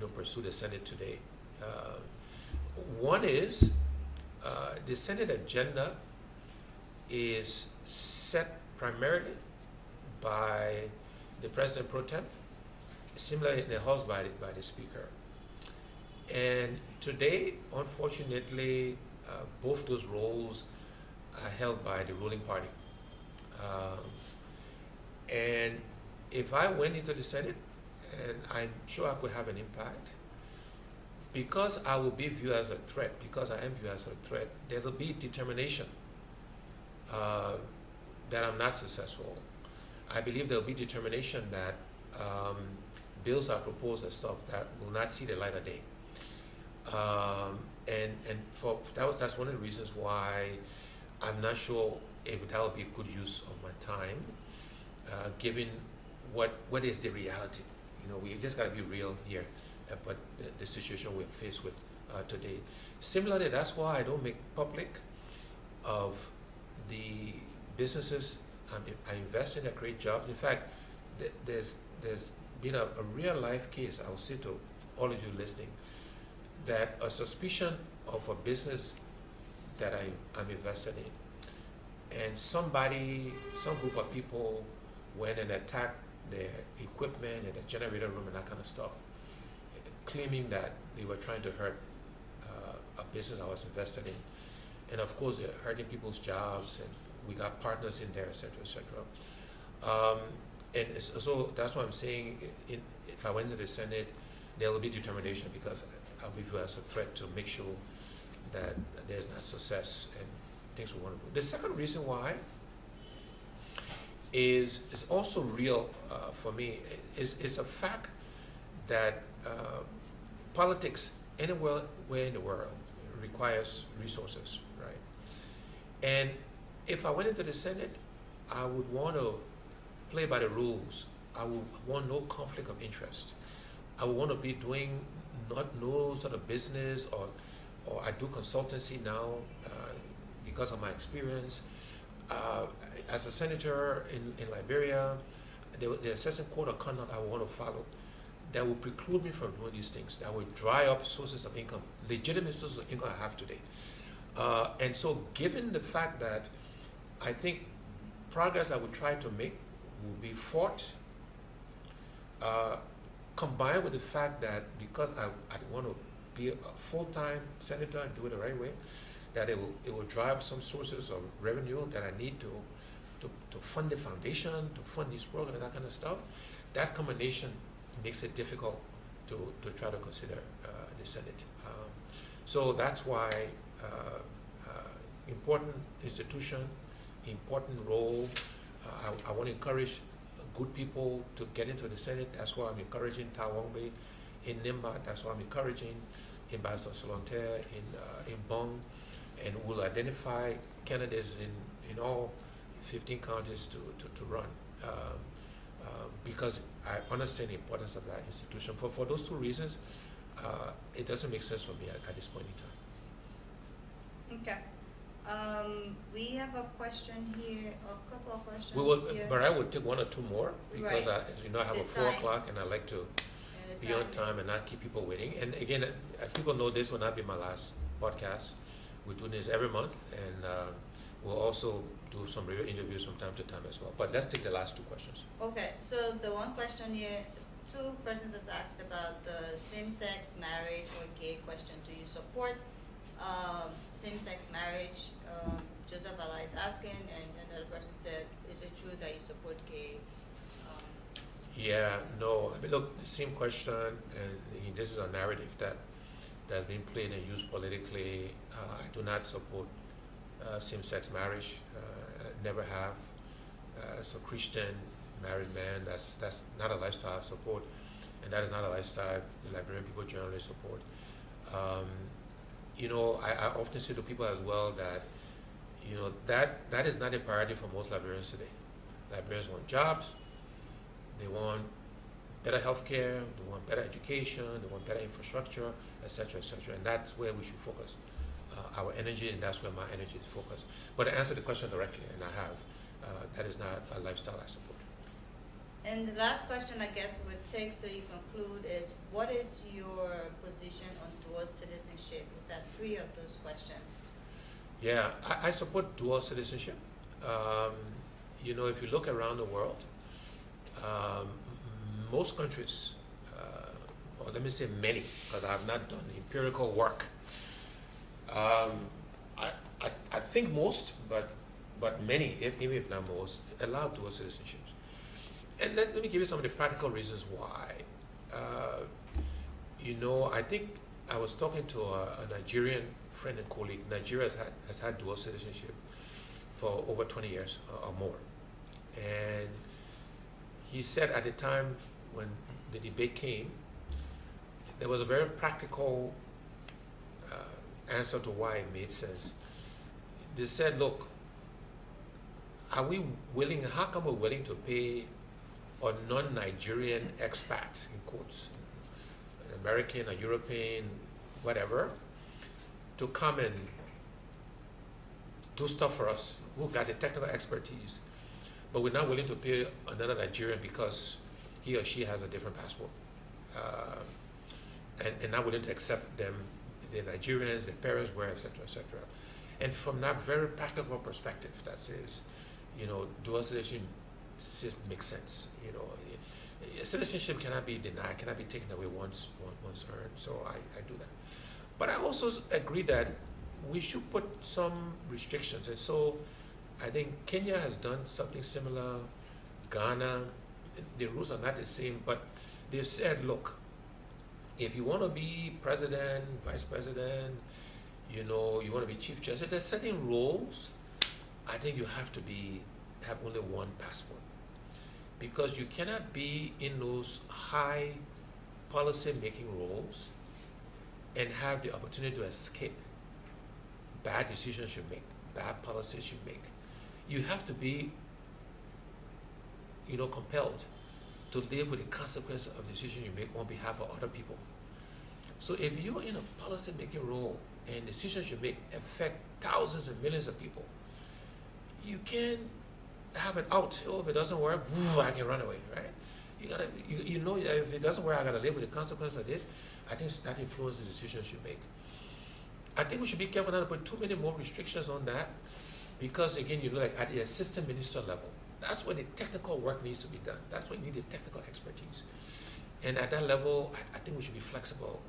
pursue the Senate today. One is the Senate agenda is set primarily by the President pro tem, similarly in the House by the Speaker. And today, unfortunately, both those roles are held by the ruling party. And if I went into the Senate, and I'm sure I could have an impact, because I will be viewed as a threat, because I am viewed as a threat, there will be determination that I'm not successful. I believe there will be determination that bills are proposed and stuff that will not see the light of day. That's one of the reasons why I'm not sure if that would be a good use of my time, given what is the reality. We just got to be real here, but the situation we're faced with today. Similarly, that's why I don't make public of the businesses I invest in that create jobs. In fact, there's been a real life case, I'll say to all of you listening, that a suspicion of a business that I'm invested in, and some group of people went and attacked their equipment and the generator room and that kind of stuff, claiming that they were trying to hurt a business I was invested in. And of course, they're hurting people's jobs, and we got partners in there, et cetera, et cetera. So that's what I'm saying. If I went to the Senate, there will be determination, because I'll be viewed as a threat to make sure that there's not success and things we want to do. The second reason why is also real for me is a fact that politics anywhere in the world requires resources, right? And if I went into the Senate, I would want to play by the rules. I would want no conflict of interest. I would want to be doing no sort of business, or I do consultancy now because of my experience. As a senator in Liberia, there's a certain code of conduct I want to follow that will preclude me from doing these things, that will dry up sources of income, legitimate sources of income I have today. And so given the fact that I think progress I would try to make will be fought, combined with the fact that because I want to be a full-time senator and do it the right way, that it will drive some sources of revenue that I need to fund the foundation, to fund these programs, that kind of stuff. That combination makes it difficult to try to consider the Senate. So that's why important institution, important role. I want to encourage good people to get into the Senate. That's why I'm encouraging Tawongbe in Nimba. That's why I'm encouraging Ambassador Solontaire in Bong, and we'll identify candidates in all 15 counties to run, because I understand the importance of that institution. For those two reasons, it doesn't make sense for me at this point in time. Okay. We have a question here, a couple of questions here. But I would take one or two more, because Right. as you know, I have a 4 o'clock, and I like to be on time and not keep people waiting. And again, people know this will not be my last podcast. We do this every month, and we'll also do some radio interviews from time to time as well. But let's take the last two questions. Okay, so the one question here, two persons has asked about the same-sex marriage or gay question. Do you support same-sex marriage? Joseph Allah is asking, and another person said, is it true that you support gay? Yeah, no. I mean, look, the same question, and this is a narrative that's been played and used politically. I do not support same-sex marriage. Never have. As a Christian married man, that's not a lifestyle I support, and that is not a lifestyle the Liberian people generally support. I often say to people as well that, that is not a priority for most Liberians today. Liberians want jobs, they want better healthcare, they want better education, they want better infrastructure, etc., etc., and that's where we should focus our energy, and that's where my energy is focused. But to answer the question directly, and I have, that is not a lifestyle I support. And the last question I guess would take so you conclude is, what is your position on dual citizenship? We've had 3 of those questions. Yeah, I support dual citizenship. If you look around the world, most countries, or let me say many, because I have not done empirical work. I think most, but many, even if not most, allow dual citizenships. And let me give you some of the practical reasons why. I think I was talking to a Nigerian friend and colleague. Nigeria has had dual citizenship for over 20 years or more. And he said at the time when the debate came, there was a very practical answer to why it made sense. They said, look, how come we're willing to pay a non-Nigerian expat, in quotes, American or European, whatever, to come and do stuff for us, who got the technical expertise, but we're not willing to pay another Nigerian because he or she has a different passport, and not willing to accept them, the Nigerians, their parents were, etc., etc. And from that very practical perspective, that says, dual citizenship makes sense. Citizenship cannot be denied, cannot be taken away once earned. So I do that. But I also agree that we should put some restrictions. And so I think Kenya has done something similar, Ghana, the rules are not the same, but they've said, look, if you want to be president, vice president, you want to be chief justice, there's certain roles, I think you have to have only one passport. Because you cannot be in those high policy making roles and have the opportunity to escape bad decisions you make, bad policies you make. You have to be, compelled to live with the consequences of decisions you make on behalf of other people. So if you're in a policy making role and decisions you make affect thousands and millions of people, you can have an out. If it doesn't work, I can run away, right? That if it doesn't work, I gotta live with the consequences of this. I think that influences the decisions you make. I think we should be careful not to put too many more restrictions on that, because again, like at the assistant minister level, that's where the technical work needs to be done. That's where you need the technical expertise. And at that level, I think we should be flexible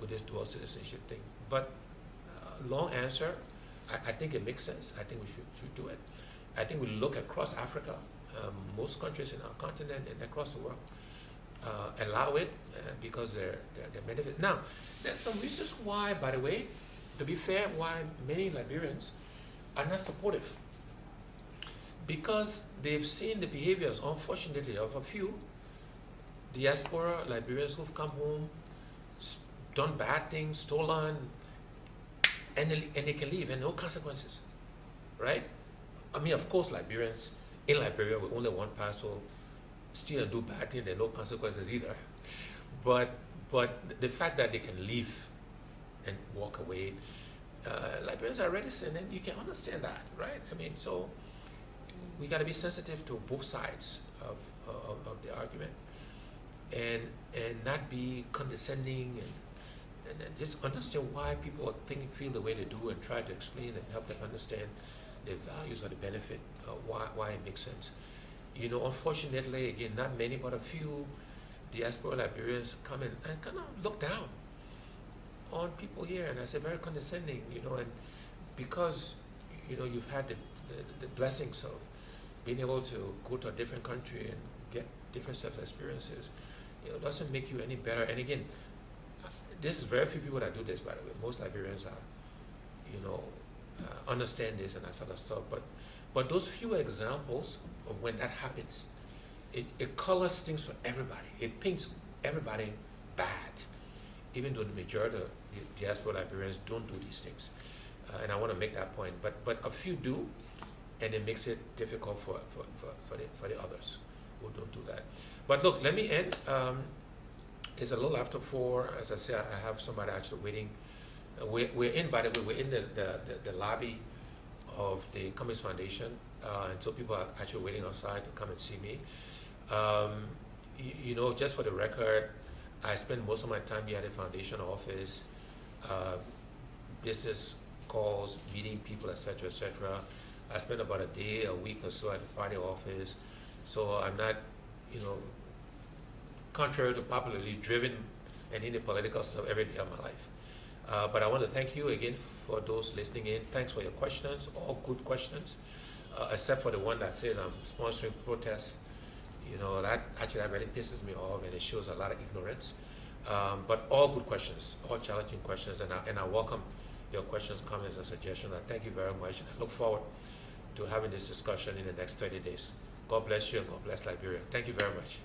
with this dual citizenship thing. But long answer, I think it makes sense. I think we should do it. I think we look across Africa, most countries in our continent and across the world allow it because they're benefit. Now, there's some reasons why, by the way, to be fair, why many Liberians are not supportive. Because they've seen the behaviors, unfortunately, of a few diaspora Liberians who've come home, done bad things, stolen, and they can leave and no consequences, right? I mean, of course, Liberians in Liberia with only one passport steal and do bad things, there are no consequences either. But the fact that they can leave and walk away, Liberians are reticent, and you can understand that, right? I mean, so we got to be sensitive to both sides of the argument, and not be condescending, and just understand why people feel the way they do, and try to explain and help them understand the values or the benefit, why it makes sense. Unfortunately, again, not many, but a few diaspora Liberians come in and kind of look down on people here, and I say very condescending, and because you've had the blessings of being able to go to a different country and get different sets of experiences, it doesn't make you any better. And again, this is very few people that do this, by the way. Most Liberians are, understand this and that sort of stuff. But those few examples of when that happens, it colors things for everybody. It paints everybody bad, even though the majority of the diaspora Liberians don't do these things. And I want to make that point. But a few do, and it makes it difficult for the others who don't do that. But look, let me end. It's a little after 4. As I said, I have somebody actually waiting. We're in, by the way, we're in the lobby of the Cummings Foundation, and so people are actually waiting outside to come and see me. You know, just for the record, I spend most of my time here at the foundation office, business calls, meeting people, etc., etc. I spend about a day, a week or so at the party office, so I'm not, you know, contrary to popularly driven and in the political stuff every day of my life. But I want to thank you again for those listening in. Thanks for your questions, all good questions, except for the one that said I'm sponsoring protests. You know, that really pisses me off, and it shows a lot of ignorance. But all good questions, all challenging questions, and I welcome your questions, comments, and suggestions. I thank you very much, and I look forward to having this discussion in the next 30 days. God bless you, and God bless Liberia. Thank you very much.